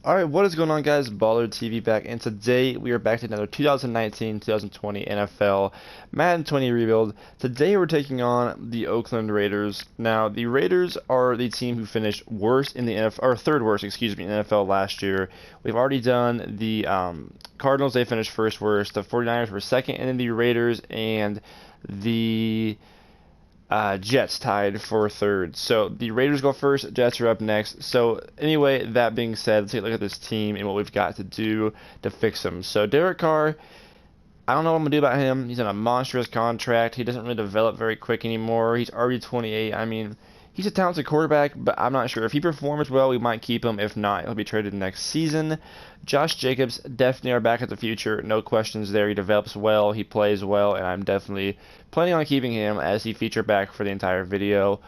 Alright, what is going on, guys? Baller TV back, and today we are back to another 2019-2020 NFL Madden 20 rebuild. Today we're taking on the Oakland Raiders. Now, the Raiders are the team who finished worst in the NFL, or third worst, excuse me, in the NFL last year. We've already done the Cardinals; they finished first worst. The 49ers were second, and then the Raiders and the Jets tied for third. So the Raiders go first, Jets are up next. So anyway, that being said, let's take a look at this team and what we've got to do to fix them. So Derek Carr, I don't know what I'm going to do about him. He's on a monstrous contract. He doesn't really develop very quick anymore. He's already 28. I mean, he's a talented quarterback, but I'm not sure. If he performs well, we might keep him. If not, he'll be traded next season. Josh Jacobs, definitely our back at the future. No questions there. He develops well. He plays well, and I'm definitely planning on keeping him as he feature back for the entire video.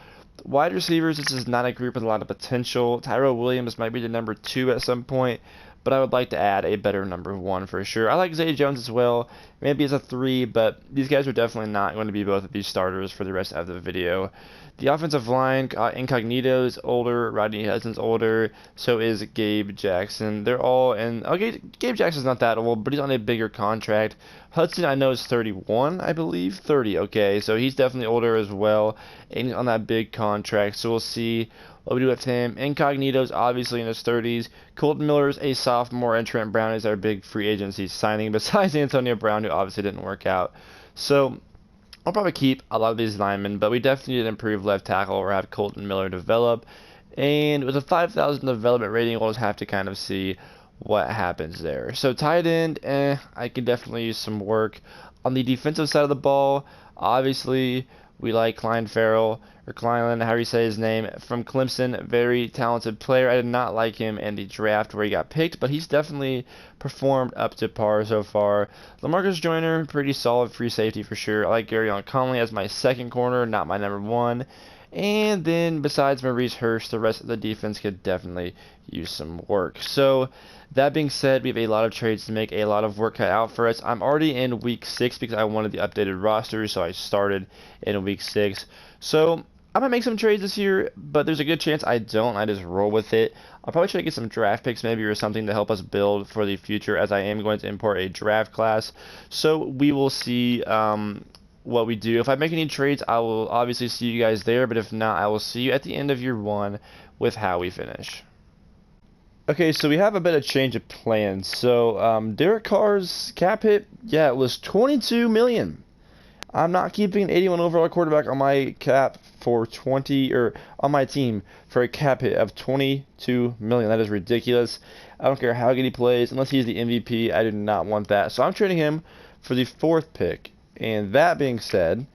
Wide receivers, this is not a group with a lot of potential. Tyrell Williams might be the number 2 at some point, but I would like to add a better number 1 for sure. I like Zay Jones as well, maybe as a 3, but these guys are definitely not going to be both of these starters for the rest of the video. The offensive line, Incognito's older, Rodney Hudson's older, so is Gabe Jackson. They're all in. Okay, Gabe Jackson's not that old, but he's on a bigger contract. Hudson, I know, is 31, I believe. 30, okay, so he's definitely older as well, and he's on that big contract, so we'll see what we do with him. Incognito's obviously in his 30s. Colton Miller's a sophomore, and Trent Brown is our big free agency signing, besides Antonio Brown, who obviously didn't work out. So I'll probably keep a lot of these linemen, but we definitely need to improve left tackle or have Colton Miller develop. And with a 5,000 development rating, we'll just have to kind of see what happens there. So tight end, I could definitely use some work. On the defensive side of the ball, obviously we like Clyde Farrell, or Clyland, however you say his name, from Clemson. Very talented player. I did not like him in the draft where he got picked, but he's definitely performed up to par so far. LaMarcus Joyner, pretty solid free safety for sure. I like Gary Conley as my second corner, not my number 1. And then besides Maurice Hurst, the rest of the defense could definitely use some work. So that being said, we have a lot of trades to make, a lot of work cut out for us. I'm already in week 6 because I wanted the updated roster, so I started in week 6. So I'm going to make some trades this year, but there's a good chance I don't. I just roll with it. I'll probably try to get some draft picks maybe or something to help us build for the future, as I am going to import a draft class. So we will see what we do. If I make any trades, I will obviously see you guys there, but if not, I will see you at the end of year 1 with how we finish. Okay, so we have a bit of change of plans. So Derek Carr's cap hit, yeah, it was 22 million. I'm not keeping an 81 overall quarterback on my cap for 20, or on my team for a cap hit of 22 million. That is ridiculous. I don't care how good he plays, unless he's the MVP. I do not want that. So I'm trading him for the 4th pick. And that being said,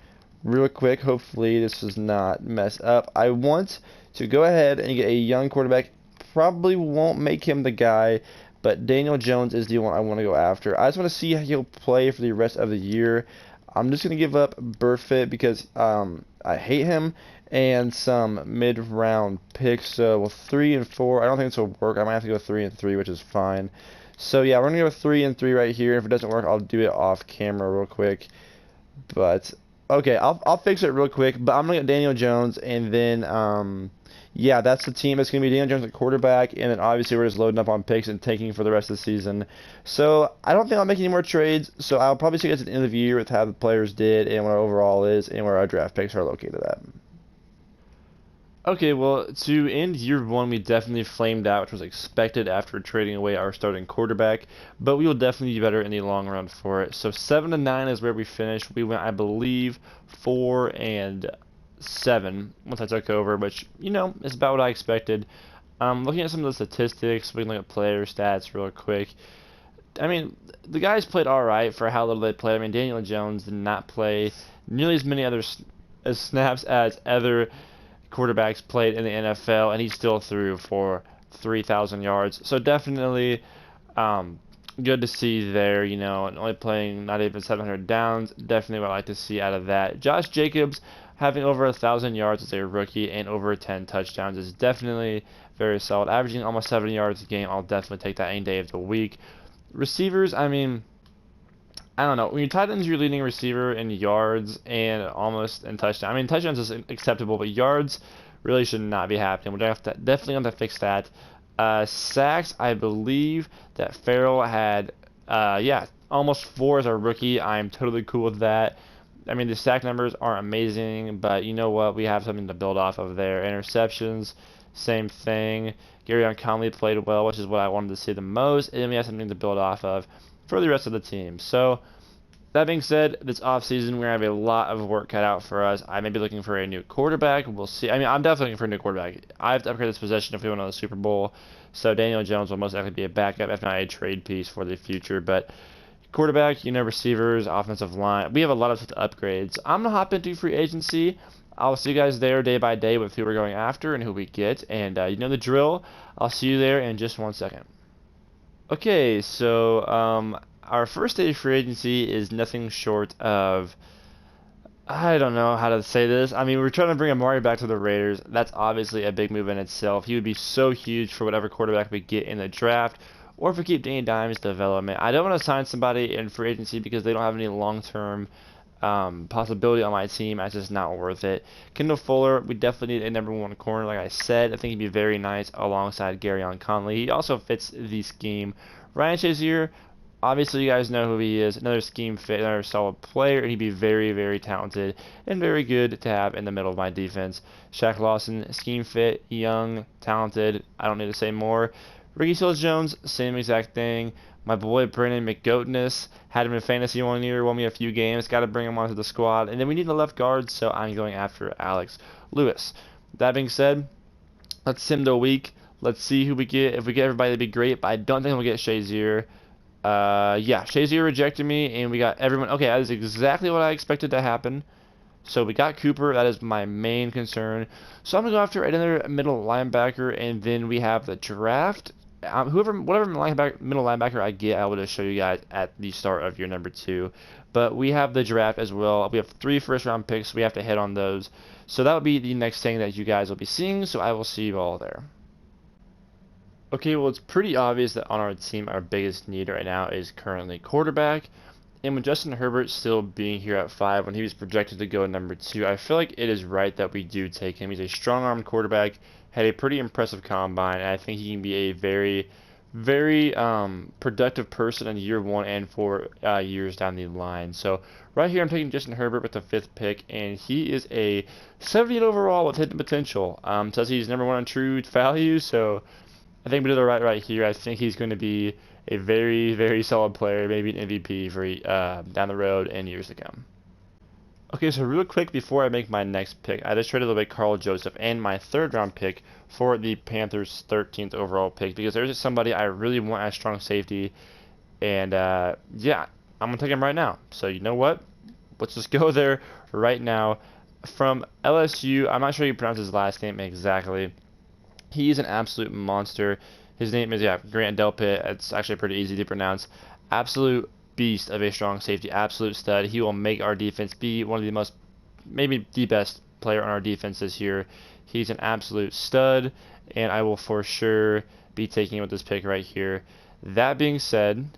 real quick, hopefully this does not mess up. I want to go ahead and get a young quarterback. Probably won't make him the guy, but Daniel Jones is the one I want to go after. I just want to see how he'll play for the rest of the year. I'm just going to give up Burfitt because I hate him, and some mid-round picks. So, well, 3 and 4. I don't think this will work. I might have to go 3 and 3, which is fine. So, yeah, we're going to go 3 and 3 right here. If it doesn't work, I'll do it off camera real quick. But, okay, I'll fix it real quick. But I'm going to get Daniel Jones, and then, yeah, that's the team. It's going to be Daniel Jones at quarterback, and then obviously we're just loading up on picks and tanking for the rest of the season. So I don't think I'll make any more trades, so I'll probably see you guys at the end of the year with how the players did and what our overall is and where our draft picks are located at. Okay, well, to end year 1, we definitely flamed out, which was expected after trading away our starting quarterback, but we will definitely be better in the long run for it. So 7-9 is where we finished. We went, I believe, 4-7 once I took over, which, you know, is about what I expected. Looking at some of the statistics, we can look at player stats real quick. I mean, the guys played alright for how little they played. I mean, Daniel Jones did not play nearly as many other snaps as other quarterbacks played in the NFL, and he still threw for 3,000 yards. So definitely good to see there, you know, and only playing not even 700 downs. Definitely what I like to see out of that. Josh Jacobs having over 1,000 yards as a rookie and over 10 touchdowns is definitely very solid. Averaging almost 70 yards a game, I'll definitely take that any day of the week. Receivers, I mean, I don't know. When your tight end's your leading receiver in yards and almost in touchdowns. I mean, touchdowns is acceptable, but yards really should not be happening. We're definitely going to fix that. Sacks, I believe that Farrell had, yeah, almost 4 as a rookie. I'm totally cool with that. I mean, the sack numbers aren't amazing, but you know what? We have something to build off of there. Interceptions, same thing. Garyon Conley played well, which is what I wanted to see the most, and then we have something to build off of for the rest of the team. So, that being said, this offseason, we're going to have a lot of work cut out for us. I may be looking for a new quarterback. We'll see. I mean, I'm definitely looking for a new quarterback. I have to upgrade this position if we want to win the Super Bowl. So Daniel Jones will most likely be a backup, if not a trade piece for the future. But quarterback, receivers, offensive line, we have a lot of upgrades. I'm going to hop into free agency. I'll see you guys there day by day with who we're going after and who we get. And you know the drill. I'll see you there in just 1 second. Okay, so our first day of free agency is nothing short of, I don't know how to say this. I mean, we're trying to bring Amari back to the Raiders. That's obviously a big move in itself. He would be so huge for whatever quarterback we get in the draft, or if we keep Danny Dimes' development. I don't want to sign somebody in free agency because they don't have any long-term possibility on my team. That's just not worth it. Kendall Fuller, we definitely need a #1 corner, like I said. I think he'd be very nice alongside Garyon Conley. He also fits the scheme. Ryan Shazier, obviously you guys know who he is. Another scheme fit, another solid player, and he'd be very, very talented and very good to have in the middle of my defense. Shaq Lawson, scheme fit, young, talented. I don't need to say more. Ricky Seals-Jones, same exact thing. My boy Brandon McGoatness had him in fantasy 1 year, won me a few games. Got to bring him onto the squad. And then we need a left guard, so I'm going after Alex Lewis. That being said, let's sim the week. Let's see who we get. If we get everybody, that'd be great. But I don't think we'll get Shazier. Yeah, Shazier rejected me, and we got everyone. Okay, that is exactly what I expected to happen. So we got Cooper. That is my main concern. So I'm gonna go after another middle linebacker, and then we have the draft. Whatever middle linebacker I get, I will just show you guys at the start of your #2. But we have the draft as well. We have 3 first-round picks. So we have to hit on those. So that will be the next thing that you guys will be seeing. So I will see you all there. Okay, well, it's pretty obvious that on our team, our biggest need right now is currently quarterback. And with Justin Herbert still being here at 5, when he was projected to go at #2, I feel like it is right that we do take him. He's a strong-armed quarterback, had a pretty impressive combine, and I think he can be a very, very productive person in year 1 and for years down the line. So right here, I'm taking Justin Herbert with the 5th pick, and he is a 78 overall with hidden potential. Says he's #1 in true value, so I think we did it right here. I think he's going to be a very, very solid player, maybe an MVP for down the road and years to come. Okay, so real quick before I make my next pick, I just traded away Carl Joseph and my 3rd-round pick for the Panthers' 13th overall pick because there's just somebody I really want as strong safety, and yeah, I'm gonna take him right now. So you know what? Let's just go there right now. From LSU, I'm not sure you pronounce his last name exactly. He's an absolute monster. His name is, yeah, Grant Delpit. It's actually pretty easy to pronounce. Absolute beast of a strong safety, absolute stud. He will make our defense be one of the most, maybe the best player on our defense this year. He's an absolute stud, and I will for sure be taking him with this pick right here. That being said,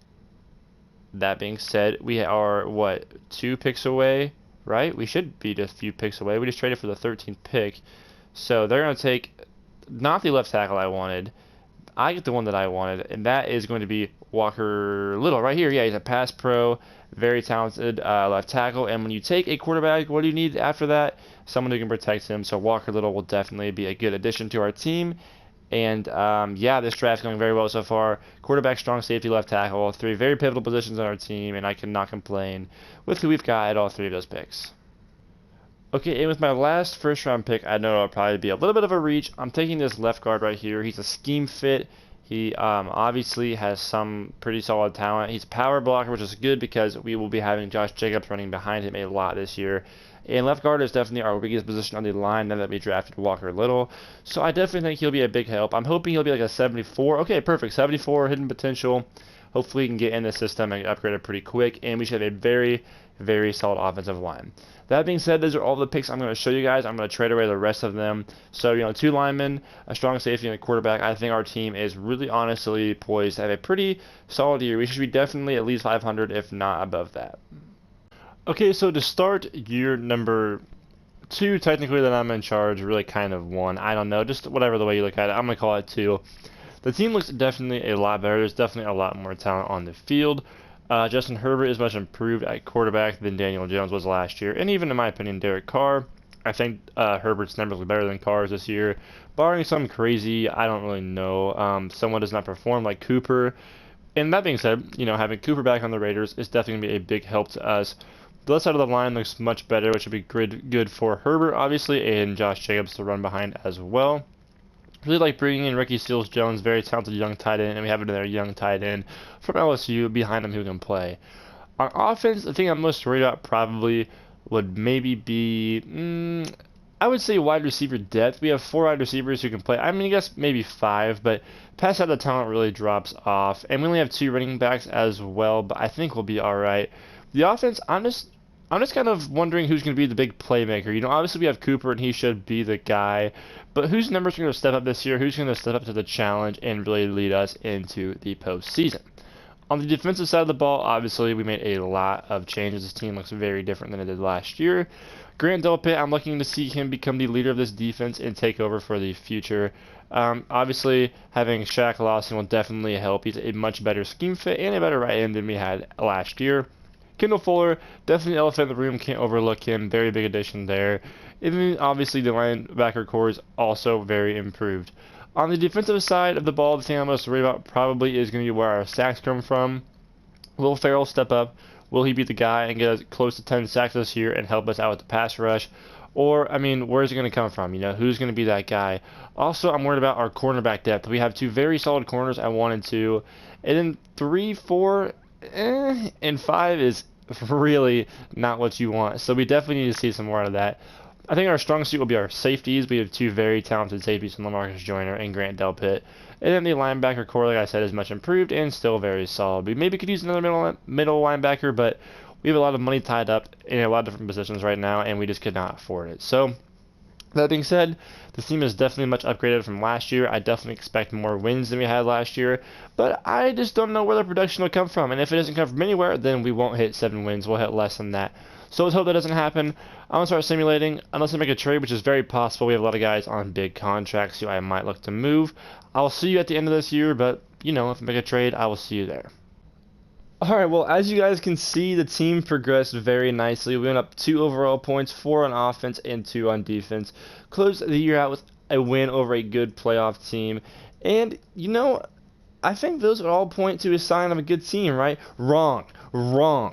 we are, what, 2 picks away, right? We should be just a few picks away. We just traded for the 13th pick. So they're going to take not the left tackle I wanted. I get the one that I wanted, and that is going to be Walker Little right here. Yeah, he's a pass pro, very talented left tackle. And when you take a quarterback, what do you need after that? Someone who can protect him. So Walker Little will definitely be a good addition to our team. And yeah, this draft's going very well so far. Quarterback, strong safety, left tackle, 3 very pivotal positions on our team, and I cannot complain with who we've got at all 3 of those picks. Okay, and with my last first-round pick, I know it'll probably be a little bit of a reach. I'm taking this left guard right here. He's a scheme fit. He obviously has some pretty solid talent. He's a power blocker, which is good because we will be having Josh Jacobs running behind him a lot this year. And left guard is definitely our weakest position on the line now that we drafted Walker Little. So I definitely think he'll be a big help. I'm hoping he'll be like a 74. Okay, perfect. 74 hidden potential. Hopefully he can get in the system and upgrade it pretty quick. And we should have a very, very solid offensive line. That being said, those are all the picks I'm going to show you guys. I'm going to trade away the rest of them. So, 2 linemen, a strong safety, and a quarterback. I think our team is really honestly poised to have a pretty solid year. We should be definitely at least 500, if not above that. Okay, so to start year #2, technically that I'm in charge, really kind of 1. I don't know, just whatever the way you look at it. I'm going to call it 2. the team looks definitely a lot better. There's definitely a lot more talent on the field. Justin Herbert is much improved at quarterback than Daniel Jones was last year, and even in my opinion, Derek Carr. I think Herbert's numbers are better than Carr's this year, barring some crazy, I don't really know, someone does not perform like Cooper. And that being said, having Cooper back on the Raiders is definitely going to be a big help to us. The left side of the line looks much better, which would be good for Herbert, obviously, and Josh Jacobs to run behind as well. Really like bringing in Ricky Seals-Jones, very talented young tight end, and we have another young tight end from LSU behind him who can play. On offense, the thing I'm most worried about probably would maybe be, I would say wide receiver depth. We have 4 wide receivers who can play. I mean, I guess maybe 5, but past that, the talent really drops off. And we only have 2 running backs as well, but I think we'll be all right. The offense, I'm just kind of wondering who's going to be the big playmaker. Obviously we have Cooper, and he should be the guy. But whose numbers are going to step up this year? Who's going to step up to the challenge and really lead us into the postseason? On the defensive side of the ball, obviously, we made a lot of changes. This team looks very different than it did last year. Grant Delpit, I'm looking to see him become the leader of this defense and take over for the future. Obviously, having Shaq Lawson will definitely help. He's a much better scheme fit and a better right end than we had last year. Kendall Fuller, definitely elephant in the room, can't overlook him. Very big addition there. And then, obviously, the linebacker core is also very improved. On the defensive side of the ball, the thing I'm most worried about probably is going to be where our sacks come from. Will Ferrell step up? Will he be the guy and get us close to 10 sacks this year and help us out with the pass rush? Or, I mean, where's it going to come from? Who's going to be that guy? Also, I'm worried about our cornerback depth. We have 2 very solid corners at 1 and 2. And then 3, 4, and 5 is really not what you want. So we definitely need to see some more out of that. I think our strong suit will be our safeties. We have 2 very talented safeties in LaMarcus Joyner and Grant Delpit. And then the linebacker core, like I said, is much improved and still very solid. We maybe could use another middle linebacker, but we have a lot of money tied up in a lot of different positions right now, and we just could not afford it. So, that being said, this team is definitely much upgraded from last year. I definitely expect more wins than we had last year, but I just don't know where the production will come from. And if it doesn't come from anywhere, then we won't hit 7 wins. We'll hit less than that. So let's hope that doesn't happen. I'm going to start simulating, unless I make a trade, which is very possible. We have a lot of guys on big contracts who I might look to move. I'll see you at the end of this year, but, if I make a trade, I will see you there. Alright, well, as you guys can see, the team progressed very nicely. We went up 2 overall points, 4 on offense and 2 on defense. Closed the year out with a win over a good playoff team. And, I think those would all point to a sign of a good team, right? Wrong.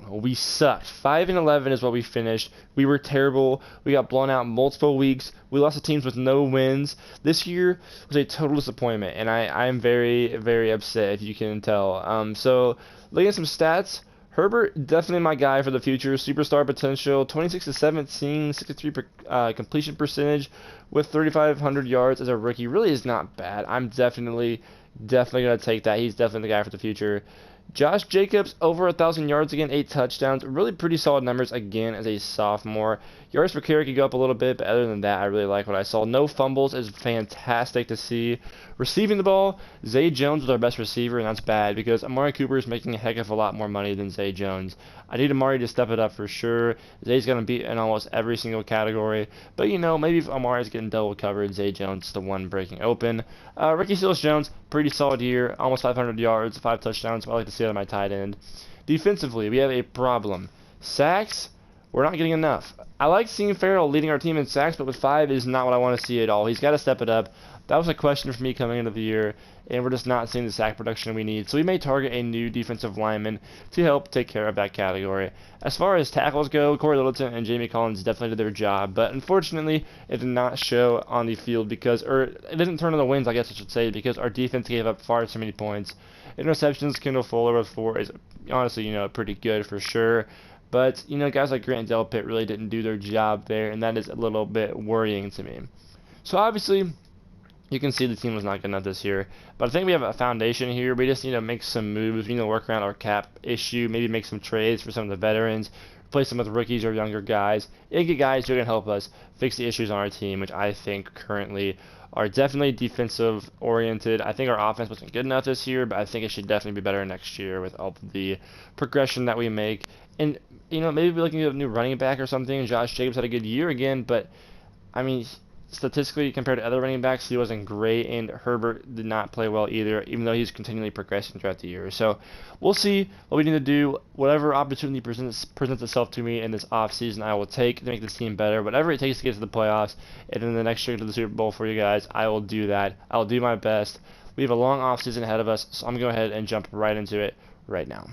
We sucked. 5-11 is what we finished. We were terrible. We got blown out multiple weeks. We lost to teams with no wins. This year was a total disappointment, and I am very, very upset, if you can tell. So, looking at some stats, Herbert, definitely my guy for the future. Superstar potential, 26-17, 63 completion percentage with 3,500 yards as a rookie. Really is not bad. I'm definitely going to take that. He's definitely the guy for the future. Josh Jacobs, over 1,000 yards again, 8 touchdowns. Really pretty solid numbers again as a sophomore. Yards per carry could go up a little bit, but other than that, I really like what I saw. No fumbles is fantastic to see. Receiving the ball, Zay Jones was our best receiver, and that's bad because Amari Cooper is making a heck of a lot more money than Zay Jones. I need Amari to step it up for sure. Zay's going to be in almost every single category, but maybe if Amari's getting double covered, Zay Jones is the one breaking open. Ricky Seals-Jones, pretty solid year, almost 500 yards, 5 touchdowns. I like to see that on my tight end. Defensively, we have a problem. Sacks, we're not getting enough. I like seeing Ferrell leading our team in sacks, but with 5 is not what I want to see at all. He's got to step it up. That was a question for me coming into the year, and we're just not seeing the sack production we need. So we may target a new defensive lineman to help take care of that category. As far as tackles go, Corey Littleton and Jamie Collins definitely did their job, but unfortunately, it did not show on the field or it didn't turn on the wins, I guess I should say, because our defense gave up far too many points. Interceptions, Kendall Fuller with 4 is honestly, pretty good for sure. But, guys like Grant Delpit really didn't do their job there, and that is a little bit worrying to me. So obviously, you can see the team was not good enough this year. But I think we have a foundation here. We just need to make some moves. We need to work around our cap issue, maybe make some trades for some of the veterans, replace them with rookies or younger guys, and get guys who can help us fix the issues on our team, which I think currently are definitely defensive oriented. I think our offense wasn't good enough this year, but I think it should definitely be better next year with all the progression that we make. And, maybe we're looking at a new running back or something. Josh Jacobs had a good year again, but, I mean, statistically, compared to other running backs, he wasn't great, and Herbert did not play well either, even though he's continually progressing throughout the year. So we'll see what we need to do. Whatever opportunity presents itself to me in this offseason, I will take to make this team better. Whatever it takes to get to the playoffs and then the next year to the Super Bowl for you guys, I will do that. I'll do my best. We have a long offseason ahead of us, so I'm going to go ahead and jump right into it right now.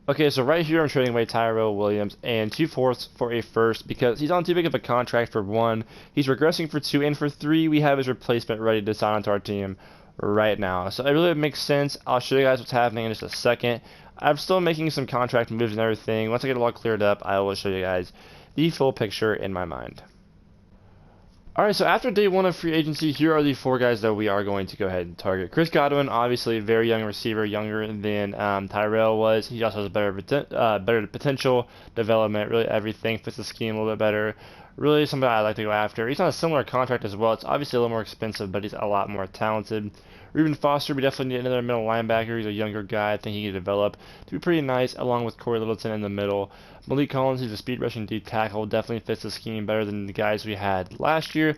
Okay, so right here I'm trading away Tyrell Williams and 2/4 for a first because he's on too big of a contract for 1. He's regressing for 2, and for 3 we have his replacement ready to sign onto our team right now. So it really makes sense. I'll show you guys what's happening in just a second. I'm still making some contract moves and everything. Once I get it all cleared up, I will show you guys the full picture in my mind. Alright, so after day 1 of free agency, here are the 4 guys that we are going to go ahead and target. Chris Godwin, obviously a very young receiver, younger than Tyrell was. He also has better potential, development, really everything, fits the scheme a little bit better. Really somebody I like to go after. He's on a similar contract as well. It's obviously a little more expensive, but he's a lot more talented. Reuben Foster, we definitely need another middle linebacker. He's a younger guy. I think he can develop to be pretty nice, along with Corey Littleton in the middle. Malik Collins, he's a speed rushing deep tackle. Definitely fits the scheme better than the guys we had last year.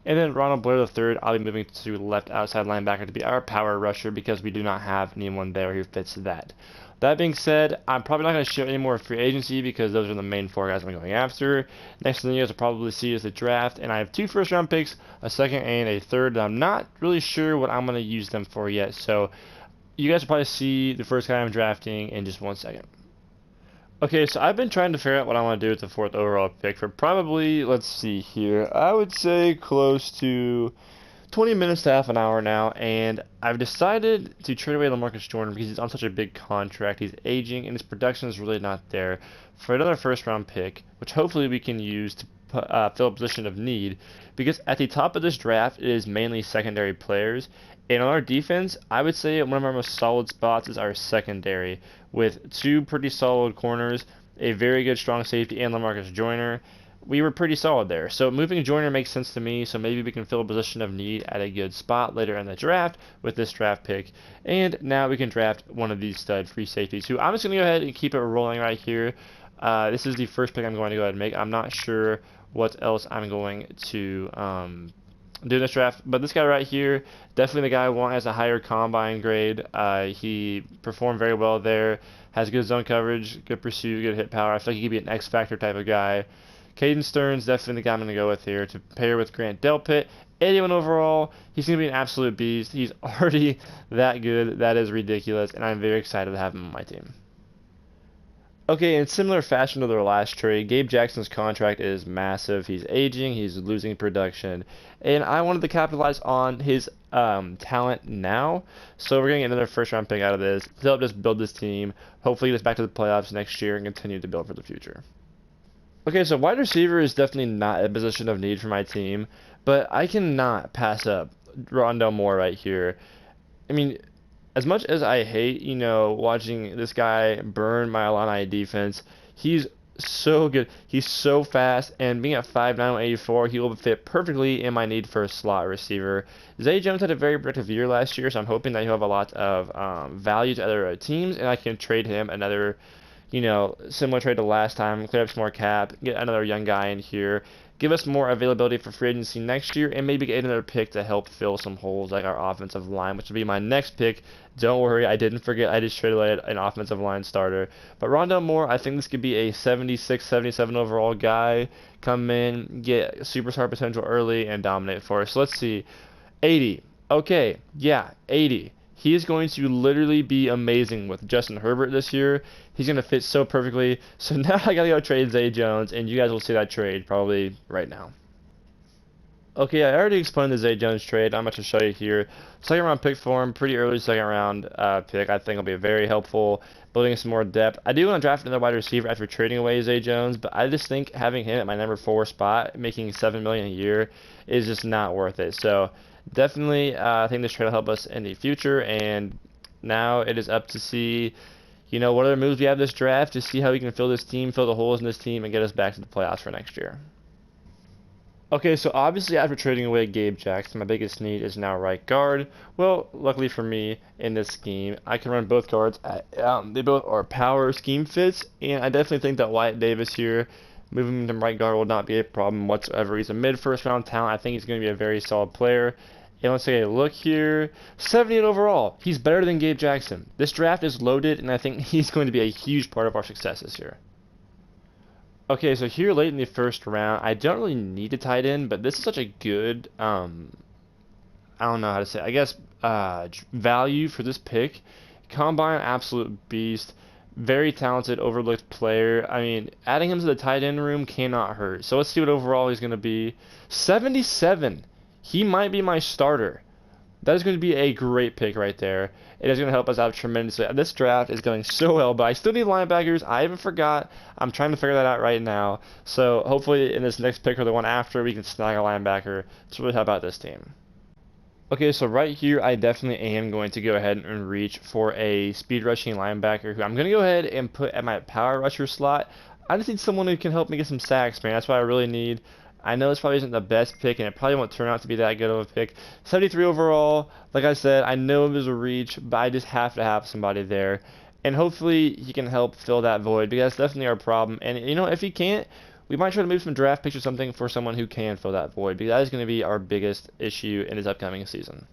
And then Ronald Blair III, I'll be moving to left outside linebacker to be our power rusher because we do not have anyone there who fits that. That being said, I'm probably not going to show any more free agency because those are the main 4 guys I'm going after. Next thing you guys will probably see is the draft, and I have 2 first-round picks, a second and a third. I'm not really sure what I'm going to use them for yet, so you guys will probably see the first guy I'm drafting in just 1 second. Okay, so I've been trying to figure out what I want to do with the 4th overall pick for probably, let's see here, I would say close to 20 minutes to half an hour now, and I've decided to trade away LaMarcus Jordan because he's on such a big contract. He's aging, and his production is really not there for another first-round pick, which hopefully we can use to fill a position of need, because at the top of this draft, it is mainly secondary players, and on our defense, I would say one of our most solid spots is our secondary, with 2 pretty solid corners, a very good strong safety, and LaMarcus Joyner. We were pretty solid there. So moving Joyner makes sense to me, so maybe we can fill a position of need at a good spot later in the draft with this draft pick. And now we can draft one of these stud free safeties, who I'm just going to go ahead and keep it rolling right here. This is the first pick I'm going to go ahead and make. I'm not sure what else I'm going to do in this draft, but this guy right here, definitely the guy I want as a higher combine grade. He performed very well there, has good zone coverage, good pursuit, good hit power. I feel like he could be an X Factor type of guy. Caden Stearns, definitely the guy I'm going to go with here to pair with Grant Delpit. 81 overall, he's going to be an absolute beast. He's already that good. That is ridiculous, and I'm very excited to have him on my team. Okay, in similar fashion to their last trade, Gabe Jackson's contract is massive. He's aging, he's losing production, and I wanted to capitalize on his talent now. So we're getting another first-round pick out of this to help us build this team, hopefully get us back to the playoffs next year and continue to build for the future. Okay, so wide receiver is definitely not a position of need for my team, but I cannot pass up Rondale Moore right here. I mean, as much as I hate, watching this guy burn my Illini defense, he's so good. He's so fast, and being at 5'9", 184, he will fit perfectly in my need for a slot receiver. Zay Jones had a very productive year last year, so I'm hoping that he'll have a lot of value to other teams, and I can trade him another similar trade to last time, clear up some more cap, get another young guy in here, give us more availability for free agency next year, and maybe get another pick to help fill some holes like our offensive line, which will be my next pick. Don't worry, I didn't forget. I just traded away an offensive line starter. But Rondale Moore, I think this could be a 76, 77 overall guy. Come in, get superstar potential early, and dominate for us. So let's see. 80. Okay, yeah, 80. He is going to literally be amazing with Justin Herbert this year. He's going to fit so perfectly. So now I got to go trade Zay Jones, and you guys will see that trade probably right now. Okay, I already explained the Zay Jones trade. I'm about to show you here. Second round pick for him, pretty early second round pick. I think will be very helpful, building some more depth. I do want to draft another wide receiver after trading away Zay Jones, but I just think having him at my number 4 spot, making $7 million a year, is just not worth it. So definitely, I think this trade will help us in the future, and now it is up to see, what other moves we have this draft to see how we can fill this team, fill the holes in this team, and get us back to the playoffs for next year. Okay, so obviously after trading away Gabe Jackson, my biggest need is now right guard. Well, luckily for me, in this scheme, I can run both guards. They both are power scheme fits, and I definitely think that Wyatt Davis here Moving him to right guard will not be a problem whatsoever. He's a mid-first round talent. I think he's going to be a very solid player. And let's take a look here. 78 overall. He's better than Gabe Jackson. This draft is loaded, and I think he's going to be a huge part of our success this year. Okay, so here late in the first round, I don't really need a tight end, but this is such a good, I don't know how to say it. I guess, value for this pick. Combine, absolute beast. Very talented, overlooked player. I mean, adding him to the tight end room cannot hurt. So let's see what overall he's going to be. 77. He might be my starter. That is going to be a great pick right there. It is going to help us out tremendously. This draft is going so well, but I still need linebackers. I even forgot. I'm trying to figure that out right now. So hopefully in this next pick or the one after, we can snag a linebacker to really help out this team. Okay, so right here, I definitely am going to go ahead and reach for a speed rushing linebacker who I'm going to go ahead and put at my power rusher slot. I just need someone who can help me get some sacks, man. That's what I really need. I know this probably isn't the best pick, and it probably won't turn out to be that good of a pick. 73 overall, like I said, I know it was a reach, but I just have to have somebody there. And hopefully he can help fill that void, because that's definitely our problem. And, you know, if he can't, we might try to move some draft picks or something for someone who can fill that void, because that is going to be our biggest issue in this upcoming season.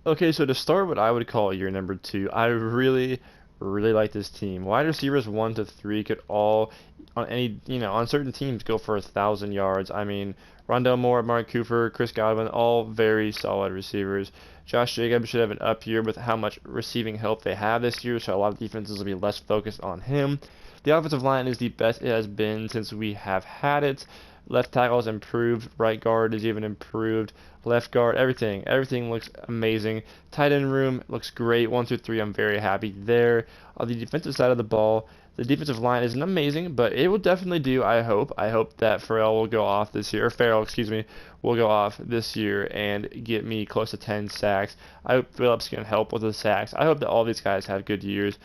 Okay, so to start what I would call year number 2, I really like this team. Wide receivers 1 to 3 could all, on any, on certain teams, go for 1,000 yards. I mean, Rondale Moore, Mark Cooper, Chris Godwin, all very solid receivers. Josh Jacobs should have an up year with how much receiving help they have this year, so a lot of defenses will be less focused on him. The offensive line is the best it has been since we have had it. Left tackle is improved. Right guard is even improved. Left guard, everything looks amazing. Tight end room looks great. 1 through 3, I'm very happy there. On the defensive side of the ball, the defensive line isn't amazing, but it will definitely do. I hope that Farrell will go off this year. Or Farrell, excuse me, will go off this year and get me close to 10 sacks. I hope Phillips can help with the sacks. I hope that all these guys have good years.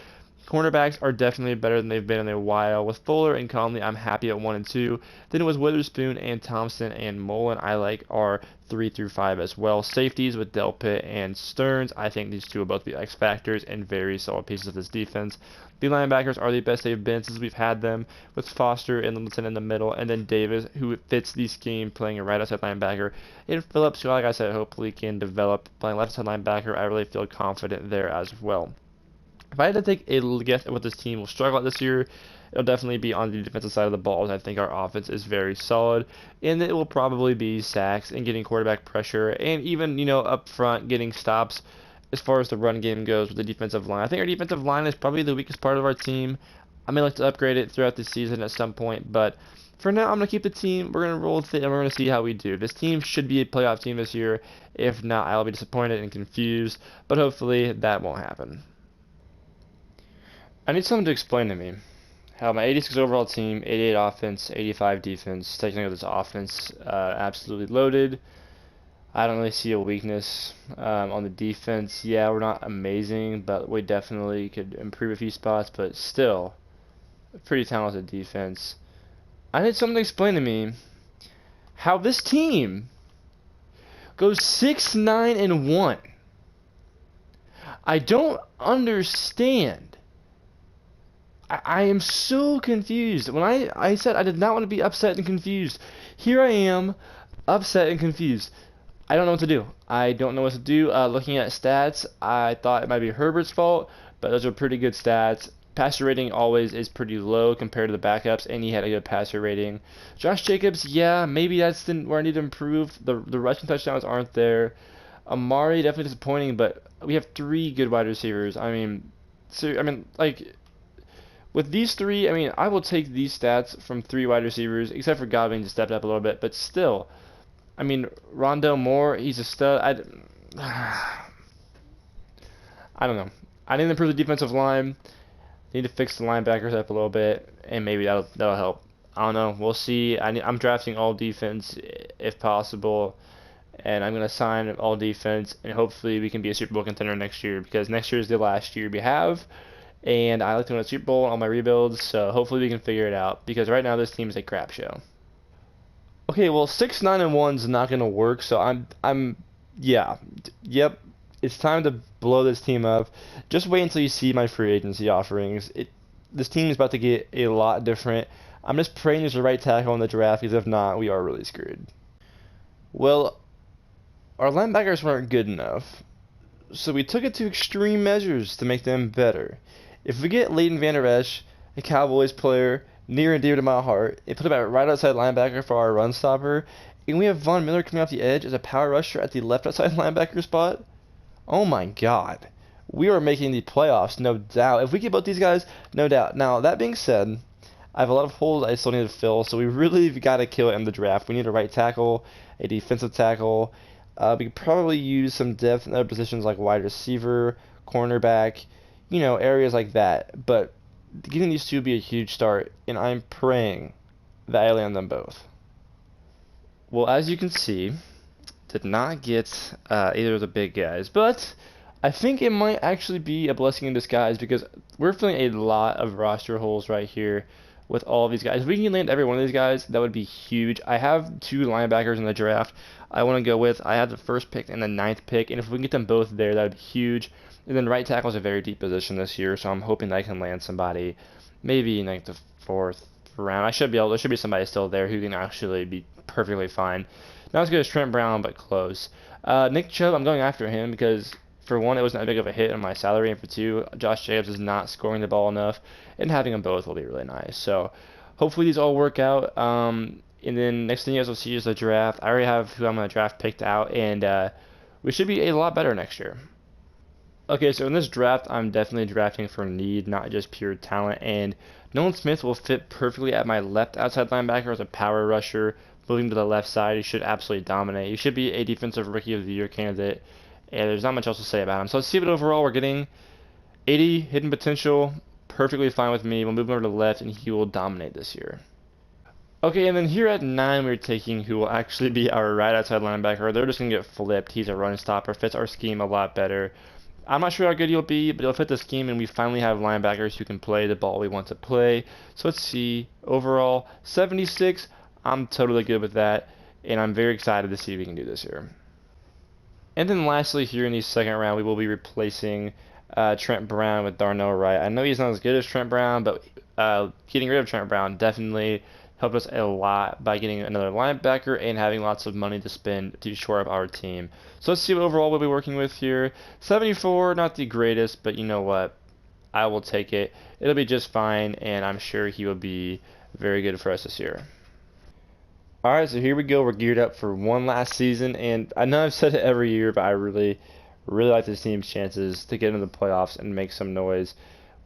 Cornerbacks are definitely better than they've been in a while. With Fuller and Conley, I'm happy at 1 and 2. Then it was Witherspoon and Thompson and Mullen. I like our 3 through 5 as well. Safeties with Delpit and Stearns. I think these two will both be X factors and very solid pieces of this defense. The linebackers are the best they've been since we've had them, with Foster and Littleton in the middle, and then Davis, who fits the scheme, playing a right outside linebacker, and Phillips, who, like I said, hopefully can develop playing left side linebacker. I really feel confident there as well. If I had to take a guess at what this team will struggle at this year, it'll definitely be on the defensive side of the ball, as I think our offense is very solid, and it will probably be sacks and getting quarterback pressure, and even, up front, getting stops as far as the run game goes with the defensive line. I think our defensive line is probably the weakest part of our team. I may like to upgrade it throughout the season at some point, but for now, I'm going to keep the team. We're going to roll with it, and we're going to see how we do. This team should be a playoff team this year. If not, I'll be disappointed and confused, but hopefully that won't happen. I need someone to explain to me how my 86 overall team, 88 offense, 85 defense, taking over this offense, absolutely loaded. I don't really see a weakness on the defense. Yeah, we're not amazing, but we definitely could improve a few spots, but still, a pretty talented defense. I need someone to explain to me how this team goes 6-9-1. I don't understand. I am so confused. When I said I did not want to be upset and confused, here I am, upset and confused. I don't know what to do. Looking at stats, I thought it might be Herbert's fault, but those are pretty good stats. Passer rating always is pretty low compared to the backups, and he had a good passer rating. Josh Jacobs, yeah, maybe that's where I need to improve. The rushing touchdowns aren't there. Amari, definitely disappointing, but we have 3 good wide receivers. With these 3, I will take these stats from 3 wide receivers, except for Godwin just stepped up a little bit, but still, Rondale Moore, he's a stud. I don't know. I need to improve the defensive line. Need to fix the linebackers up a little bit, and maybe that'll help. I don't know. We'll see. I'm drafting all defense if possible, and I'm gonna sign all defense, and hopefully we can be a Super Bowl contender next year, because next year is the last year we have. And I like to win a Super Bowl on my rebuilds, so hopefully we can figure it out, because right now this team is a crap show. Okay, well, 6-9-1 is not gonna work, so yep, it's time to blow this team up. Just wait until you see my free agency offerings. This team is about to get a lot different. I'm just praying there's a right tackle in the draft, because if not, we are really screwed. Well, our linebackers weren't good enough, so we took it to extreme measures to make them better. If we get Leighton Vander Esch, a Cowboys player near and dear to my heart, and put him at right outside linebacker for our run stopper, and we have Von Miller coming off the edge as a power rusher at the left outside linebacker spot, oh my God. We are making the playoffs, no doubt. If we get both these guys, no doubt. Now, that being said, I have a lot of holes I still need to fill, so we really got to kill it in the draft. We need a right tackle, a defensive tackle. We could probably use some depth in other positions like wide receiver, cornerback, areas like that. But getting these two would be a huge start, and I'm praying that I land them both. Well, as you can see, did not get either of the big guys, but I think it might actually be a blessing in disguise because we're filling a lot of roster holes right here with all of these guys. If we can land every one of these guys, that would be huge. I have 2 linebackers in the draft I want to go with. I have the 1st pick and the 9th pick, and if we can get them both there, that would be huge. And then right tackle is a very deep position this year, so I'm hoping that I can land somebody maybe in like the 4th round. There should be somebody still there who can actually be perfectly fine. Not as good as Trent Brown, but close. Nick Chubb, I'm going after him because for one, it wasn't that big of a hit on my salary, and for two, Josh Jacobs is not scoring the ball enough, and having them both will be really nice. So hopefully these all work out. And then next thing you guys will see is the draft. I already have who I'm going to draft picked out, and we should be a lot better next year. Okay, so in this draft, I'm definitely drafting for need, not just pure talent, and Nolan Smith will fit perfectly at my left outside linebacker as a power rusher. Moving to the left side, he should absolutely dominate. He should be a defensive rookie of the year candidate, and there's not much else to say about him. So let's see what overall we're getting. 80 hidden potential, perfectly fine with me. We'll move him over to the left, and he will dominate this year. Okay, and then here at 9, we're taking who will actually be our right outside linebacker. They're just going to get flipped. He's a run stopper, fits our scheme a lot better. I'm not sure how good he'll be, but he'll fit the scheme, and we finally have linebackers who can play the ball we want to play. So let's see. Overall, 76. I'm totally good with that, and I'm very excited to see if we can do this here. And then lastly, here in the 2nd round, we will be replacing Trent Brown with Darnell Wright. I know he's not as good as Trent Brown, but getting rid of Trent Brown definitely helped us a lot by getting another linebacker and having lots of money to spend to shore up our team. So let's see what overall we'll be working with here. 74, not the greatest, but you know what? I will take it. It'll be just fine, and I'm sure he will be very good for us this year. Alright, so here we go. We're geared up for one last season, and I know I've said it every year, but I really like this team's chances to get into the playoffs and make some noise.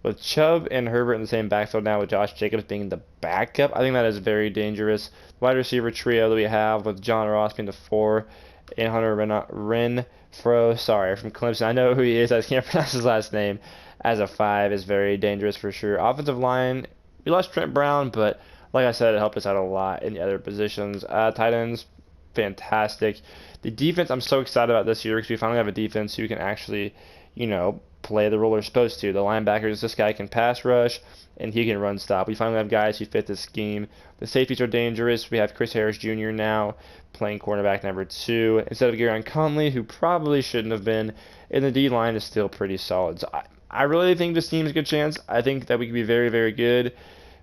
With Chubb and Herbert in the same backfield now, with Josh Jacobs being the backup, I think that is very dangerous. Wide receiver trio that we have with John Ross being the 4 and Hunter Renfrow, from Clemson. I know who he is. I just can't pronounce his last name. As a 5 is very dangerous for sure. Offensive line, we lost Trent Brown, but like I said, it helped us out a lot in the other positions. Tight ends, fantastic. The defense, I'm so excited about this year because we finally have a defense who can actually, play the role they're supposed to. The linebackers, this guy can pass rush, and he can run stop. We finally have guys who fit the scheme. The safeties are dangerous. We have Chris Harris Jr. now playing cornerback number 2 instead of Gareon Conley, who probably shouldn't have been. And the D-line is still pretty solid. So I really think this team has a good chance. I think that we can be very, very good.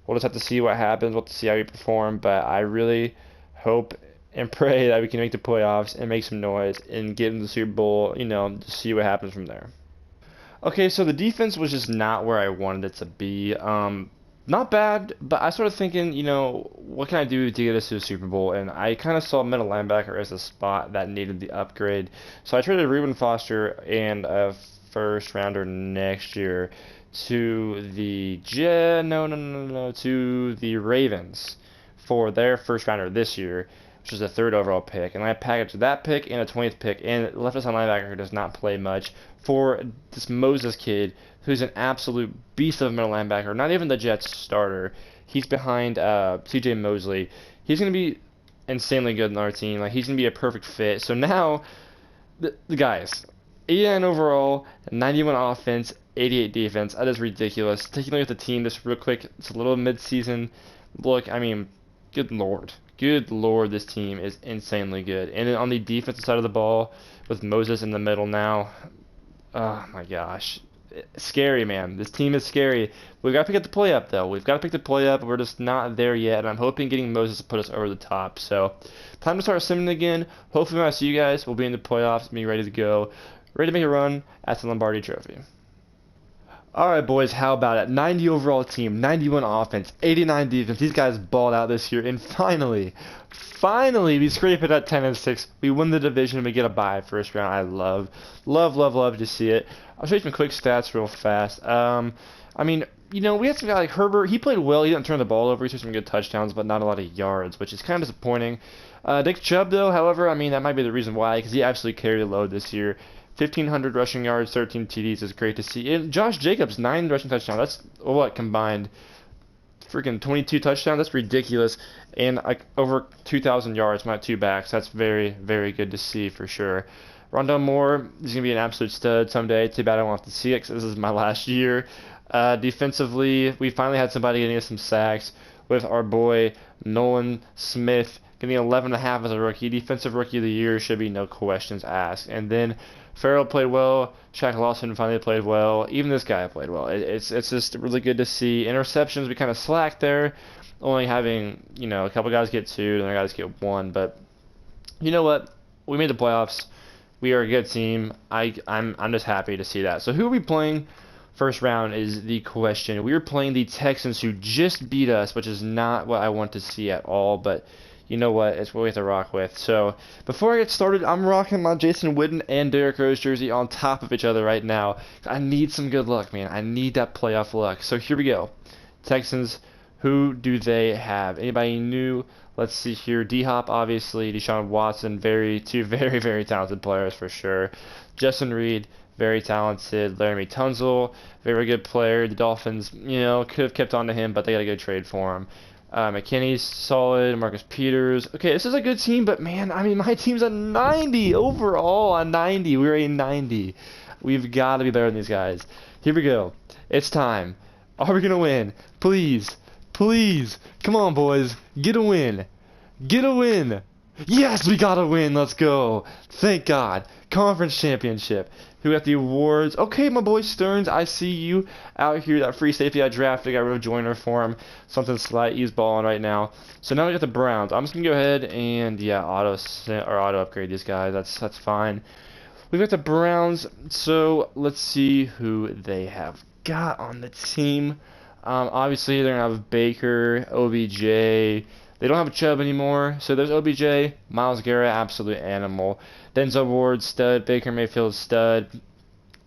We'll just have to see what happens. We'll have to see how we perform. But I really hope and pray that we can make the playoffs and make some noise and get in the Super Bowl, to see what happens from there. Okay, so the defense was just not where I wanted it to be. Not bad, but I started thinking, what can I do to get us to the Super Bowl? And I kind of saw middle linebacker as a spot that needed the upgrade. So I traded Reuben Foster and a 1st rounder next year to the to the Ravens for their 1st rounder this year, which is the 3rd overall pick. And I packaged that pick and a 20th pick and left us on linebacker who does not play much for this Moses kid who's an absolute beast of a middle linebacker. Not even the Jets starter. He's behind C.J. Mosley. He's going to be insanely good in our team. He's going to be a perfect fit. So now, the guys, 89 overall, 91 offense, 88 defense. That is ridiculous. Taking a look at the team just real quick. It's a little mid-season look. I mean, good lord. Good lord, this team is insanely good. And then on the defensive side of the ball, with Moses in the middle now, oh my gosh. scary, man. This team is scary. We've got to pick up the play up, though. We've got to pick the play up. We're just not there yet, and I'm hoping getting Moses to put us over the top. So, time to start simming again. Hopefully, when I see you guys, we'll be in the playoffs, being ready to go, ready to make a run at the Lombardi Trophy. Alright, boys, how about it? 90 overall team, 91 offense, 89 defense. These guys balled out this year, and finally, we scrape it at 10-6. We win the division, we get a bye first round. I love to see it. I'll show you some quick stats real fast. I mean, you know, we had some guy like Herbert. He played well. He didn't turn the ball over. He took some good touchdowns, but not a lot of yards, which is kind of disappointing. Nick Chubb, though, however, I mean, that might be the reason why, because he absolutely carried the load this year. 1,500 rushing yards, 13 TDs is great to see. And Josh Jacobs, 9 rushing touchdowns. That's, what, combined? Freaking 22 touchdowns? That's ridiculous. And like over 2,000 yards, my 2 backs. That's very, very good to see for sure. Rondell Moore is going to be an absolute stud someday. Too bad I won't have to see it because this is my last year. Defensively, we finally had somebody getting us some sacks with our boy Nolan Smith getting 11.5 as a rookie. Defensive Rookie of the Year should be no questions asked. And then Farrell played well. Shaq Lawson finally played well. Even this guy played well. It's just really good to see. Interceptions, we kind of slacked there, only having, you know, a couple guys get 2 and other guys get 1. But you know what? We made the playoffs. We are a good team. I'm just happy to see that. So who are we playing? First round is the question. We are playing the Texans, who just beat us, which is not what I want to see at all. But you know what? It's what we have to rock with. So before I get started, I'm rocking my Jason Witten and Derrick Rose jersey on top of each other right now. I need some good luck, man. I need that playoff luck. So here we go. Texans, who do they have? Anybody new? Let's see here. D-Hop, obviously. Deshaun Watson, two very, very talented players for sure. Justin Reed, very talented. Laramie Tunsil, very good player. The Dolphins, you know, could have kept on to him, but they got a good trade for him. McKinney's solid. Marcus Peters. Okay, this is a good team, but man, I mean, my team's a 90 overall. A 90. We're a 90. We've got to be better than these guys. Here we go. It's time. Are we gonna win? Please, please, come on, boys. Get a win. Get a win. Yes, we got a win. Let's go. Thank God. Conference championship. Who got the awards? Okay, my boy Stearns, I see you out here. That free safety I drafted, got rid of Joyner for him. Something slight. He's balling right now. So now we got the Browns. I'm just gonna go ahead and auto upgrade these guys. That's fine. We've got the Browns. So let's see who they have got on the team. Obviously they're gonna have Baker, OBJ. They don't have a Chubb anymore, so there's OBJ, Myles Garrett, absolute animal. Denzel Ward, stud. Baker Mayfield, stud.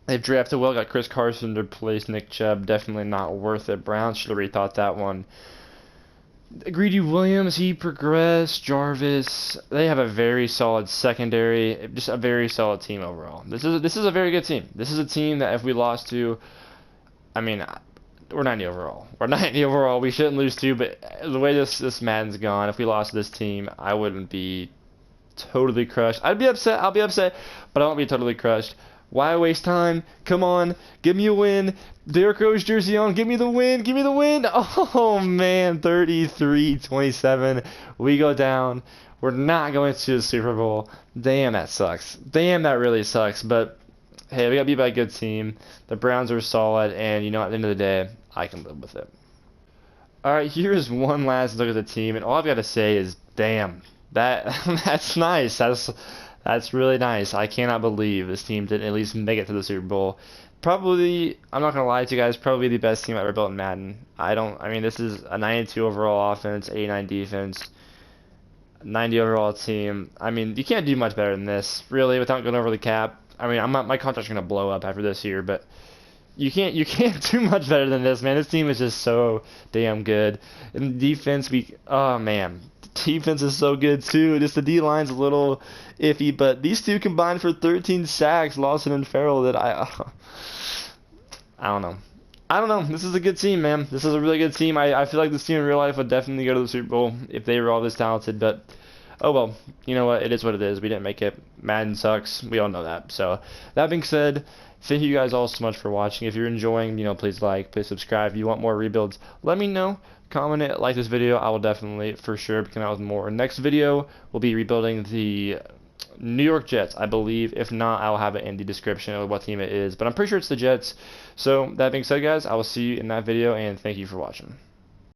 They've drafted well, got Chris Carson to replace Nick Chubb. Definitely not worth it. Browns should have rethought that one. Greedy Williams, he progressed. Jarvis, they have a very solid secondary. Just a very solid team overall. This is a very good team. This is a team that if we lost to, I mean, we're 90 overall. We're 90 overall. We shouldn't lose to, but the way this Madden's gone, if we lost to this team, I wouldn't be totally crushed. I'd be upset. I'll be upset, but I won't be totally crushed. Why waste time? Come on, give me a win. Derrick Rose jersey on. Give me the win. Give me the win. Oh man, 33-27. We go down. We're not going to the Super Bowl. Damn, that sucks. Damn, that really sucks. But hey, we got beat by a good team. The Browns are solid, and you know, at the end of the day, I can live with it. Alright, here's one last look at the team, and all I've got to say is, damn, that's nice. That's really nice. I cannot believe this team didn't at least make it to the Super Bowl. Probably, I'm not going to lie to you guys, probably the best team I ever built in Madden. I mean, this is a 92 overall offense, 89 defense, 90 overall team. I mean, you can't do much better than this, really, without going over the cap. I mean, my contract's going to blow up after this year, but you can't do much better than this, man. This team is just so damn good. And defense, oh man, defense is so good too. Just the D line's a little iffy, but these two combined for 13 sacks, Lawson and Farrell. That I don't know. I don't know. This is a good team, man. This is a really good team. I feel like this team in real life would definitely go to the Super Bowl if they were all this talented, but oh well, you know what? It is what it is. We didn't make it. Madden sucks. We all know that. So that being said, thank you guys all so much for watching. If you're enjoying, you know, please like, please subscribe. If you want more rebuilds, let me know. Comment it, like this video. I will definitely, for sure, come out with more. Next video, we'll be rebuilding the New York Jets, I believe. If not, I'll have it in the description of what team it is, but I'm pretty sure it's the Jets. So that being said, guys, I will see you in that video, and thank you for watching.